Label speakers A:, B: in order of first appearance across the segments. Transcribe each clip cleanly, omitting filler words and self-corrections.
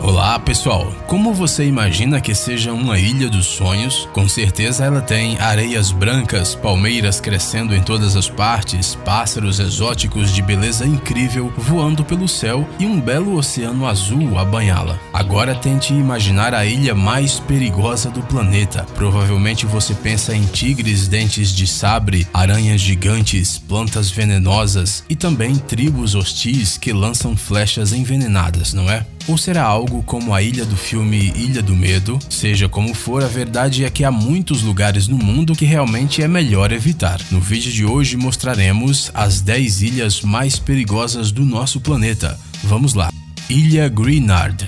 A: Olá pessoal, como você imagina que seja uma ilha dos sonhos? Com certeza ela tem areias brancas, palmeiras crescendo em todas as partes, pássaros exóticos de beleza incrível voando pelo céu e um belo oceano azul a banhá-la. Agora tente imaginar a ilha mais perigosa do planeta. Provavelmente você pensa em tigres dentes de sabre, aranhas gigantes, plantas venenosas e também tribos hostis que lançam flechas envenenadas, não é? Ou será algo como a ilha do filme Ilha do Medo? Seja como for, a verdade é que há muitos lugares no mundo que realmente é melhor evitar. No vídeo de hoje mostraremos as 10 ilhas mais perigosas do nosso planeta. Vamos lá. Ilha Greenard.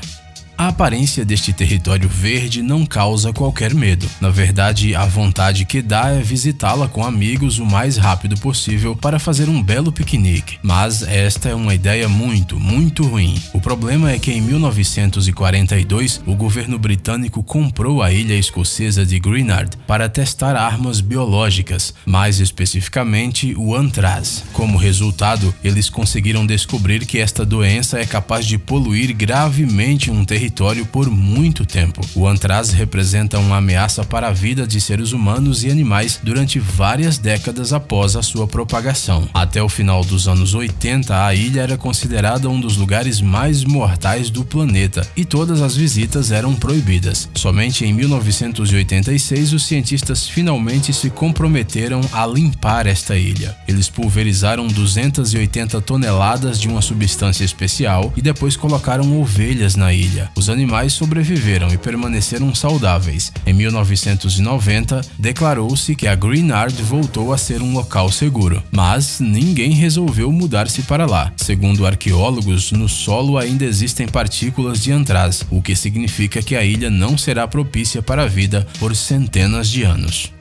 A: A aparência deste território verde não causa qualquer medo. Na verdade, a vontade que dá é visitá-la com amigos o mais rápido possível para fazer um belo piquenique. Mas esta é uma ideia muito ruim. O problema é que em 1942, o governo britânico comprou a ilha escocesa de Greenard para testar armas biológicas, mais especificamente o antraz. Como resultado, eles conseguiram descobrir que esta doença é capaz de poluir gravemente um território por muito tempo. O antraz representa uma ameaça para a vida de seres humanos e animais durante várias décadas após a sua propagação. Até o final dos anos 80, a ilha era considerada um dos lugares mais mortais do planeta e todas as visitas eram proibidas. Somente em 1986, os cientistas finalmente se comprometeram a limpar esta ilha. Eles pulverizaram 280 toneladas de uma substância especial e depois colocaram ovelhas na ilha. Os animais sobreviveram e permaneceram saudáveis. Em 1990, declarou-se que a Greenard voltou a ser um local seguro, mas ninguém resolveu mudar-se para lá. Segundo arqueólogos, no solo ainda existem partículas de antraz, o que significa que a ilha não será propícia para a vida por centenas de anos.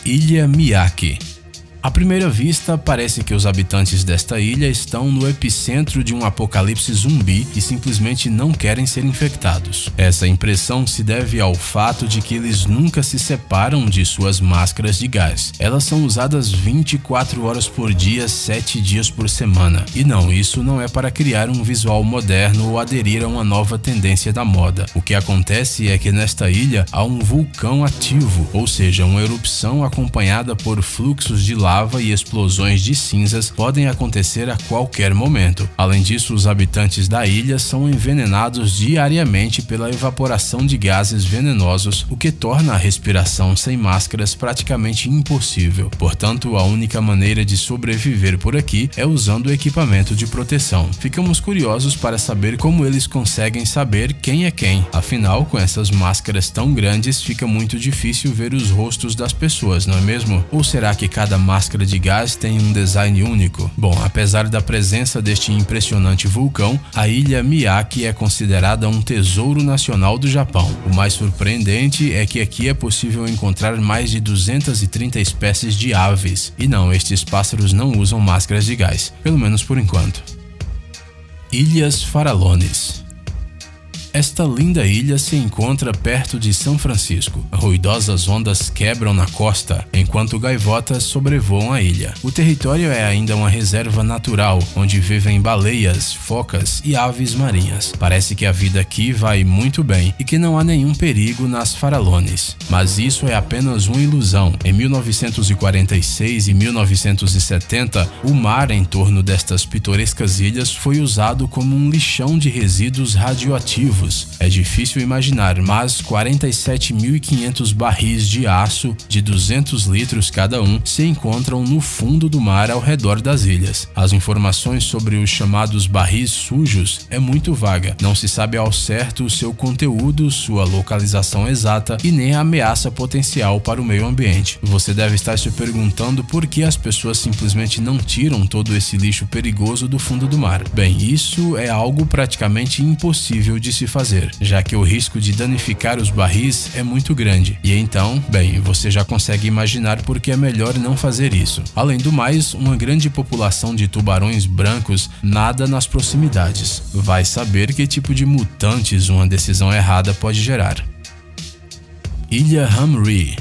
A: Ilha Miyake. À primeira vista, parece que os habitantes desta ilha estão no epicentro de um apocalipse zumbi e simplesmente não querem ser infectados. Essa impressão se deve ao fato de que eles nunca se separam de suas máscaras de gás. Elas são usadas 24 horas por dia, 7 dias por semana. E não, isso não é para criar um visual moderno ou aderir a uma nova tendência da moda. O que acontece é que nesta ilha há um vulcão ativo, ou seja, uma erupção acompanhada por fluxos de lava e explosões de cinzas podem acontecer a qualquer momento. Além disso, os habitantes da ilha são envenenados diariamente pela evaporação de gases venenosos, o que torna a respiração sem máscaras praticamente impossível. Portanto, a única maneira de sobreviver por aqui é usando equipamento de proteção. Ficamos curiosos para saber como eles conseguem saber quem é quem. Afinal, com essas máscaras tão grandes, fica muito difícil ver os rostos das pessoas, não é mesmo? Ou será que cada máscara de gás tem um design único? Bom, apesar da presença deste impressionante vulcão, a ilha Miyake é considerada um tesouro nacional do Japão. O mais surpreendente é que aqui é possível encontrar mais de 230 espécies de aves. E não, estes pássaros não usam máscaras de gás, pelo menos por enquanto. Ilhas Farallones. Esta linda ilha se encontra perto de São Francisco. Ruidosas ondas quebram na costa, enquanto gaivotas sobrevoam a ilha. O território é ainda uma reserva natural, onde vivem baleias, focas e aves marinhas. Parece que a vida aqui vai muito bem e que não há nenhum perigo nas Farallones. Mas isso é apenas uma ilusão. Em 1946 e 1970, o mar em torno destas pitorescas ilhas foi usado como um lixão de resíduos radioativos. É difícil imaginar, mas 47.500 barris de aço de 200 litros cada um se encontram no fundo do mar ao redor das ilhas. As informações sobre os chamados barris sujos é muito vaga. Não se sabe ao certo o seu conteúdo, sua localização exata e nem a ameaça potencial para o meio ambiente. Você deve estar se perguntando por que as pessoas simplesmente não tiram todo esse lixo perigoso do fundo do mar. Bem, isso é algo praticamente impossível de se fazer, já que o risco de danificar os barris é muito grande. E então, bem, você já consegue imaginar por que é melhor não fazer isso. Além do mais, uma grande população de tubarões brancos nada nas proximidades. Vai saber que tipo de mutantes uma decisão errada pode gerar. Ilha Hamri.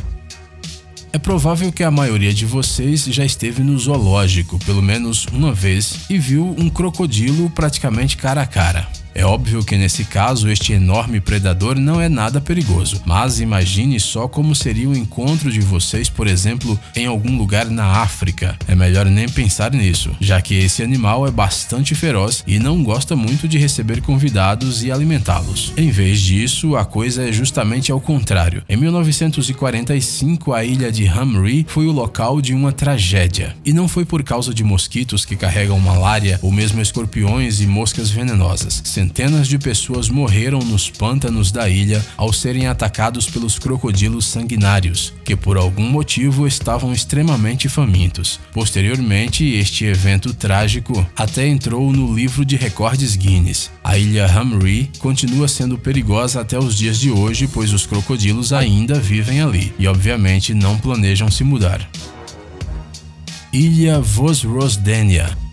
A: É provável que a maioria de vocês já esteve no zoológico pelo menos uma vez e viu um crocodilo praticamente cara a cara. É óbvio que nesse caso este enorme predador não é nada perigoso, mas imagine só como seria o encontro de vocês, por exemplo, em algum lugar na África. É melhor nem pensar nisso, já que esse animal é bastante feroz e não gosta muito de receber convidados e alimentá-los. Em vez disso, a coisa é justamente ao contrário. Em 1945, a ilha de Hamri foi o local de uma tragédia. E não foi por causa de mosquitos que carregam malária ou mesmo escorpiões e moscas venenosas. Centenas de pessoas morreram nos pântanos da ilha ao serem atacados pelos crocodilos sanguinários, que por algum motivo estavam extremamente famintos. Posteriormente, este evento trágico até entrou no livro de recordes Guinness. A ilha Hamri continua sendo perigosa até os dias de hoje, pois os crocodilos ainda vivem ali e obviamente não planejam se mudar. Ilha Vozrozhdenia.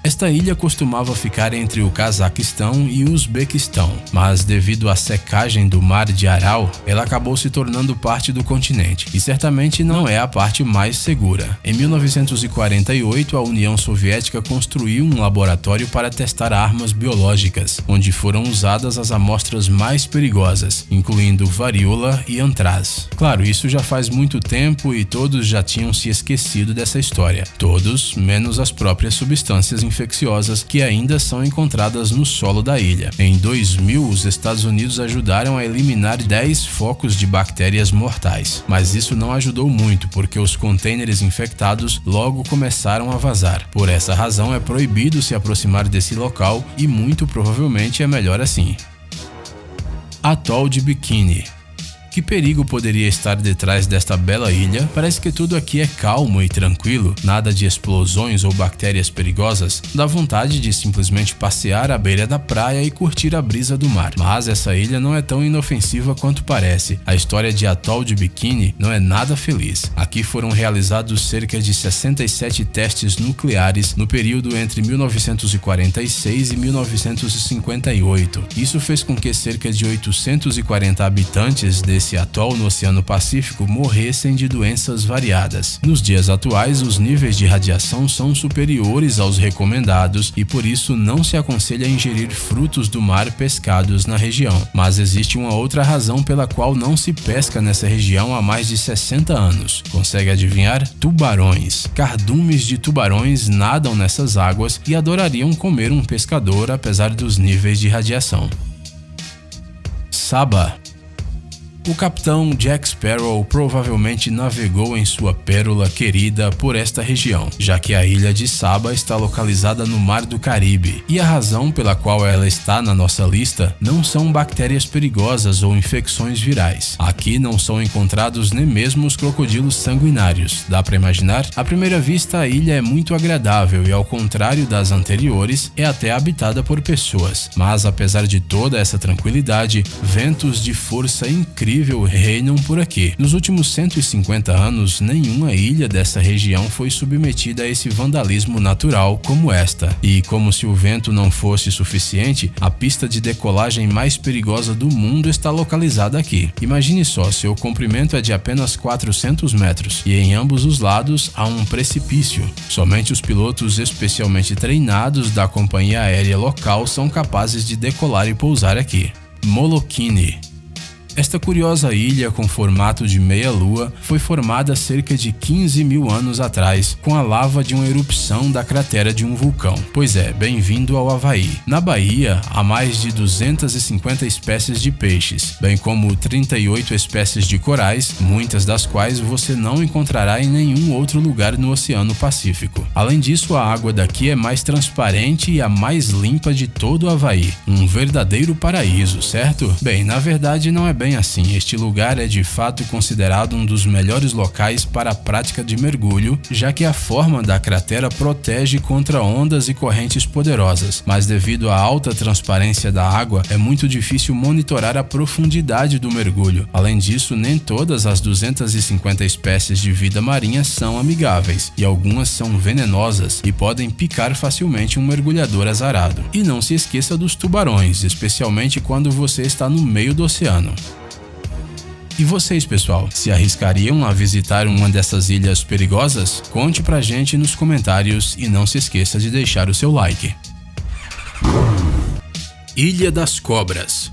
A: Esta ilha costumava ficar entre o Cazaquistão e o Uzbequistão, mas devido à secagem do Mar de Aral, ela acabou se tornando parte do continente, e certamente não é a parte mais segura. Em 1948, a União Soviética construiu um laboratório para testar armas biológicas, onde foram usadas as amostras mais perigosas, incluindo varíola e antraz. Claro, isso já faz muito tempo e todos já tinham se esquecido dessa história. Todos, menos as próprias substâncias infecciosas que ainda são encontradas no solo da ilha. Em 2000, os Estados Unidos ajudaram a eliminar 10 focos de bactérias mortais, mas isso não ajudou muito porque os contêineres infectados logo começaram a vazar. Por essa razão, é proibido se aproximar desse local e muito provavelmente é melhor assim. Atol de Bikini. Que perigo poderia estar detrás desta bela ilha? Parece que tudo aqui é calmo e tranquilo, nada de explosões ou bactérias perigosas. Dá vontade de simplesmente passear à beira da praia e curtir a brisa do mar. Mas essa ilha não é tão inofensiva quanto parece. A história de Atol de Bikini não é nada feliz. Aqui foram realizados cerca de 67 testes nucleares no período entre 1946 e 1958. Isso fez com que cerca de 840 habitantes desse atol no Oceano Pacífico morressem de doenças variadas. Nos dias atuais, os níveis de radiação são superiores aos recomendados e por isso não se aconselha ingerir frutos do mar pescados na região. Mas existe uma outra razão pela qual não se pesca nessa região há mais de 60 anos. Consegue adivinhar? Tubarões. Cardumes de tubarões nadam nessas águas e adorariam comer um pescador apesar dos níveis de radiação. Saba. O capitão Jack Sparrow provavelmente navegou em sua pérola querida por esta região, já que a ilha de Saba está localizada no Mar do Caribe, e a razão pela qual ela está na nossa lista não são bactérias perigosas ou infecções virais. Aqui não são encontrados nem mesmo os crocodilos sanguinários. Dá para imaginar? À primeira vista, a ilha é muito agradável e, ao contrário das anteriores, é até habitada por pessoas. Mas apesar de toda essa tranquilidade, ventos de força incrível reinam por aqui. Nos últimos 150 anos, nenhuma ilha dessa região foi submetida a esse vandalismo natural como esta. E como se o vento não fosse suficiente, a pista de decolagem mais perigosa do mundo está localizada aqui. Imagine só, seu comprimento é de apenas 400 metros e em ambos os lados há um precipício. Somente os pilotos especialmente treinados da companhia aérea local são capazes de decolar e pousar aqui. Molokini. Esta curiosa ilha com formato de meia-lua foi formada cerca de 15 mil anos atrás com a lava de uma erupção da cratera de um vulcão. Pois é, bem-vindo ao Havaí. Na Bahia, há mais de 250 espécies de peixes, bem como 38 espécies de corais, muitas das quais você não encontrará em nenhum outro lugar no Oceano Pacífico. Além disso, a água daqui é mais transparente e a mais limpa de todo o Havaí. Um verdadeiro paraíso, certo? Bem, na verdade não é bem assim. Este lugar é de fato considerado um dos melhores locais para a prática de mergulho, já que a forma da cratera protege contra ondas e correntes poderosas, mas devido à alta transparência da água, é muito difícil monitorar a profundidade do mergulho. Além disso, nem todas as 250 espécies de vida marinha são amigáveis, e algumas são venenosas e podem picar facilmente um mergulhador azarado. E não se esqueça dos tubarões, especialmente quando você está no meio do oceano. E vocês, pessoal, se arriscariam a visitar uma dessas ilhas perigosas? Conte pra gente nos comentários e não se esqueça de deixar o seu like. Ilha das Cobras.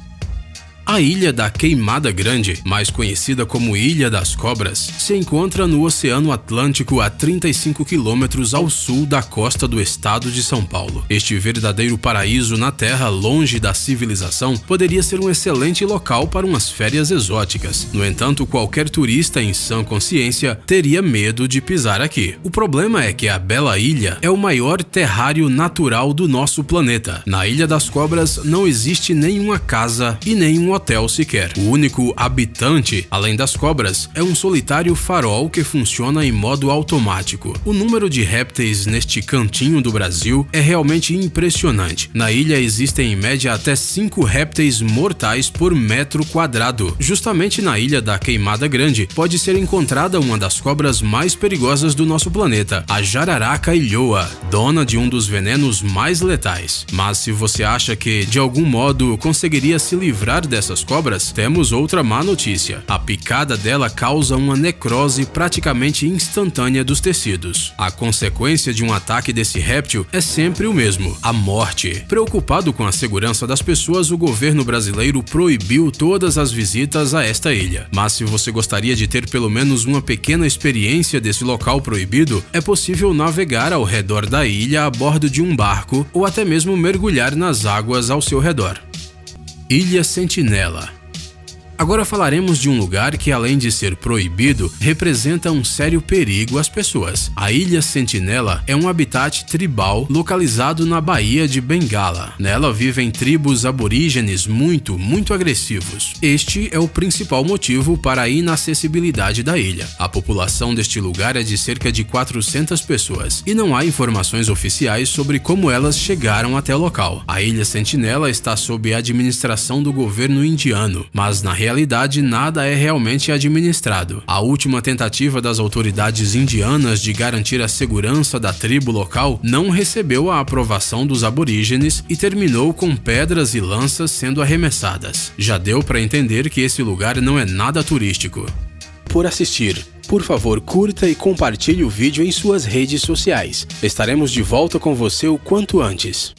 A: A Ilha da Queimada Grande, mais conhecida como Ilha das Cobras, se encontra no Oceano Atlântico a 35 quilômetros ao sul da costa do estado de São Paulo. Este verdadeiro paraíso na terra, longe da civilização, poderia ser um excelente local para umas férias exóticas. No entanto, qualquer turista em sã consciência teria medo de pisar aqui. O problema é que a bela ilha é o maior terrário natural do nosso planeta. Na Ilha das Cobras não existe nenhuma casa e nenhum hotel sequer. O único habitante, além das cobras, é um solitário farol que funciona em modo automático. O número de répteis neste cantinho do Brasil é realmente impressionante. Na ilha existem em média até 5 répteis mortais por metro quadrado. Justamente na Ilha da Queimada Grande pode ser encontrada uma das cobras mais perigosas do nosso planeta, a jararaca ilhoa, dona de um dos venenos mais letais. Mas se você acha que de algum modo conseguiria se livrar dessas cobras, temos outra má notícia. A picada dela causa uma necrose praticamente instantânea dos tecidos. A consequência de um ataque desse réptil é sempre o mesmo: a morte. Preocupado com a segurança das pessoas, o governo brasileiro proibiu todas as visitas a esta ilha. Mas se você gostaria de ter pelo menos uma pequena experiência desse local proibido, é possível navegar ao redor da ilha a bordo de um barco ou até mesmo mergulhar nas águas ao seu redor. Ilha Sentinela. Agora falaremos de um lugar que, além de ser proibido, representa um sério perigo às pessoas. A Ilha Sentinela é um habitat tribal localizado na Baía de Bengala. Nela vivem tribos aborígenes muito agressivos. Este é o principal motivo para a inacessibilidade da ilha. A população deste lugar é de cerca de 400 pessoas e não há informações oficiais sobre como elas chegaram até o local. A Ilha Sentinela está sob a administração do governo indiano, mas na realidade nada é realmente administrado. A última tentativa das autoridades indianas de garantir a segurança da tribo local não recebeu a aprovação dos aborígenes e terminou com pedras e lanças sendo arremessadas. Já deu para entender que esse lugar não é nada turístico. Por assistir. Por favor, curta e compartilhe o vídeo em suas redes sociais. Estaremos de volta com você o quanto antes.